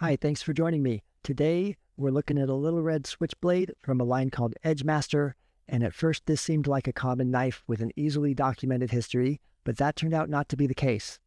Hi, thanks for joining me. Today, we're looking at a little red switchblade from a line called Edgemaster, and at first this seemed like a common knife with an easily documented history, but that turned out not to be the case.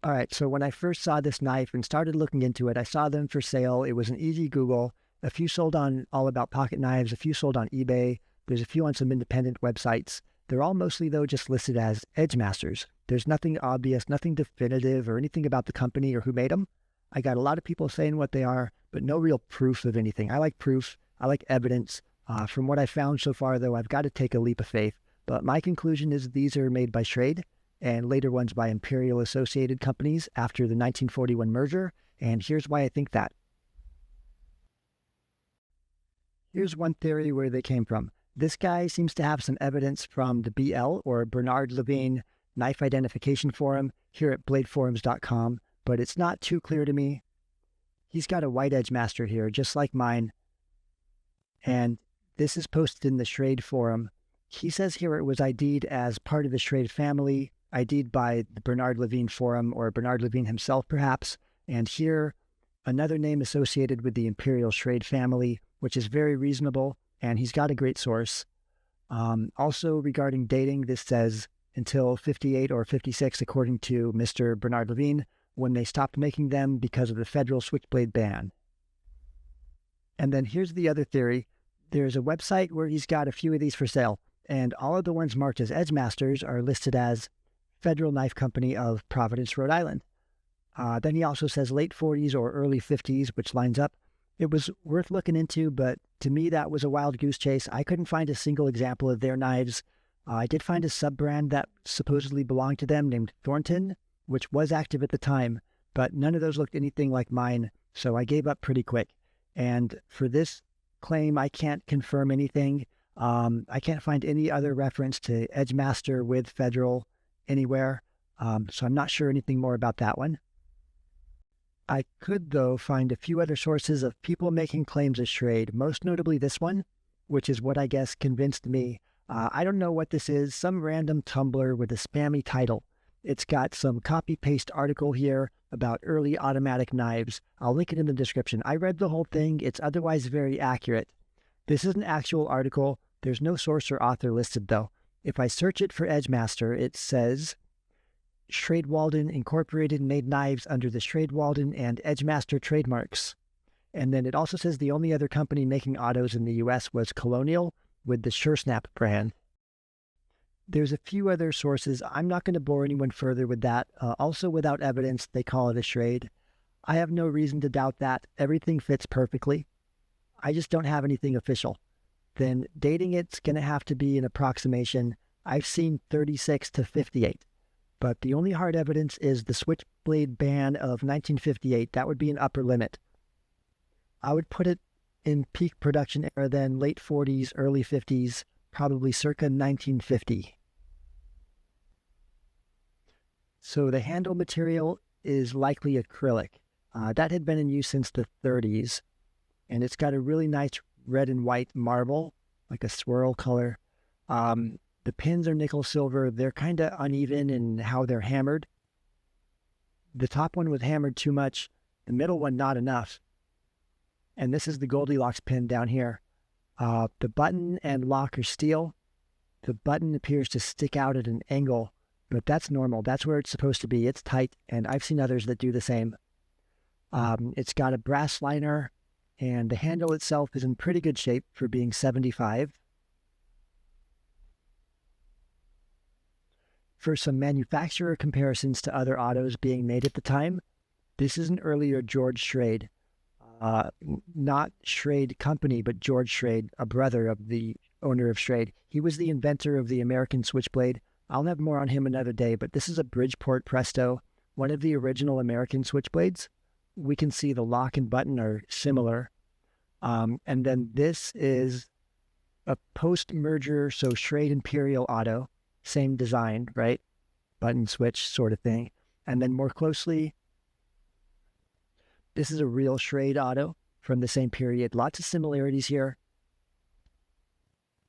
All right, so when I first saw this knife and started looking into it, I saw them for sale. It was an easy Google. A few sold on All About Pocket Knives, a few sold on eBay. There's a few on some independent websites. They're all mostly, though, just listed as Edgemasters. There's nothing obvious, nothing definitive, or anything about the company or who made them. I got a lot of people saying what they are, but no real proof of anything. I like proof. I like evidence. From what I found so far, though, I've got to take a leap of faith. But my conclusion is these are made by Schrade and later ones by Imperial Associated Companies after the 1941 merger. And here's why I think that. Here's one theory where they came from. This guy seems to have some evidence from the BL, or Bernard Levine, Knife Identification Forum here at bladeforums.com, but it's not too clear to me. He's got a white Edgemaster here, just like mine, and this is posted in the Schrade forum. He says here it was ID'd as part of the Schrade family, ID'd by the Bernard Levine forum, or Bernard Levine himself perhaps, and here another name associated with the Imperial Schrade family, which is very reasonable, and he's got a great source. Also regarding dating, this says until 58 or 56 according to Mr. Bernard Levine, when they stopped making them because of the federal switchblade ban. And then here's the other theory. There's a website where he's got a few of these for sale, and all of the ones marked as Edgemasters are listed as Federal Knife Company of Providence, Rhode Island. Then he also says late 40s or early 50s, which lines up. It was worth looking into, but to me that was a wild goose chase. I couldn't find a single example of their knives. I did find a sub-brand that supposedly belonged to them named Thornton, which was active at the time, but none of those looked anything like mine, so I gave up pretty quick. And for this claim, I can't confirm anything. I can't find any other reference to Edgemaster with Federal anywhere, so I'm not sure anything more about that one. I could, though, find a few other sources of people making claims as Schrade, most notably this one, which is what I guess convinced me. I don't know what this is, some random Tumblr with a spammy title. It's got some copy-paste article here about early automatic knives. I'll link it in the description. I read the whole thing. It's otherwise very accurate. This is an actual article. There's no source or author listed, though. If I search it for Edgemaster, it says Schrade Walden Incorporated made knives under the Schrade Walden and Edgemaster trademarks. And then it also says the only other company making autos in the U.S. was Colonial with the SureSnap brand. There's a few other sources. I'm not going to bore anyone further with that. Also, without evidence, they call it a Schrade. I have no reason to doubt that. Everything fits perfectly. I just don't have anything official. Then dating it's going to have to be an approximation. I've seen 36 to 58. But the only hard evidence is the switchblade ban of 1958. That would be an upper limit. I would put it in peak production era then, late 40s, early 50s, probably circa 1950. So the handle material is likely acrylic. That had been in use since the 30s, and it's got a really nice red and white marble, like a swirl color. The pins are nickel silver. They're kind of uneven in how they're hammered. The top one was hammered too much, the middle one not enough. And this is the Goldilocks pin down here. The button and lock are steel. The button appears to stick out at an angle, but that's normal. That's where it's supposed to be. It's tight, and I've seen others that do the same. It's got a brass liner, and the handle itself is in pretty good shape for being 75. For some manufacturer comparisons to other autos being made at the time, this is an earlier George Schrade. Not Schrade Company, but George Schrade, a brother of the owner of Schrade. He was the inventor of the American switchblade. I'll have more on him another day, but this is a Bridgeport Presto, one of the original American switchblades. We can see the lock and button are similar. And then this is a post-merger, so Schrade Imperial Auto, same design, right? Button switch sort of thing. And then more closely, this is a real Schrade auto from the same period. Lots of similarities here.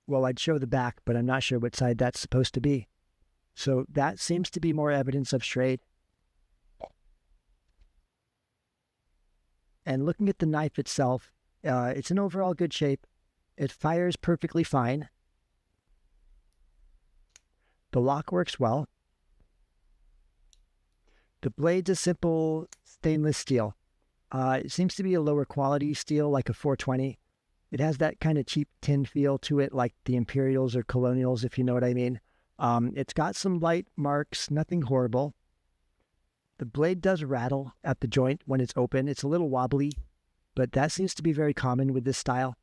Well, I'd show the back, but I'm not sure what side that's supposed to be. So that seems to be more evidence of Schrade. And looking at the knife itself, it's in overall good shape. It fires perfectly fine. The lock works well. The blade's a simple stainless steel. It seems to be a lower quality steel, like a 420. It has that kind of cheap tin feel to it, like the Imperials or Colonials, if you know what I mean. It's got some light marks, nothing horrible. The blade does rattle at the joint when it's open. It's a little wobbly, but that seems to be very common with this style.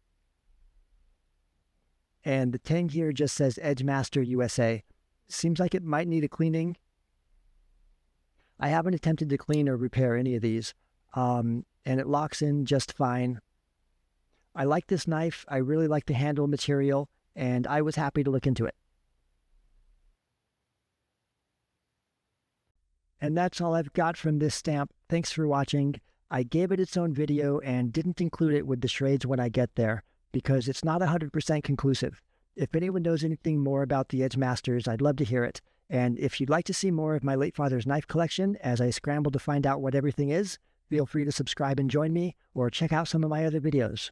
And the tag here just says Edgemaster USA. Seems like it might need a cleaning. I haven't attempted to clean or repair any of these, and it locks in just fine. I like this knife. I really like the handle material, and I was happy to look into it. And that's all I've got from this stamp. Thanks for watching. I gave it its own video and didn't include it with the Schrades when I get there, because it's not 100% conclusive. If anyone knows anything more about the Edgemasters, I'd love to hear it. And if you'd like to see more of my late father's knife collection as I scramble to find out what everything is, feel free to subscribe and join me, or check out some of my other videos.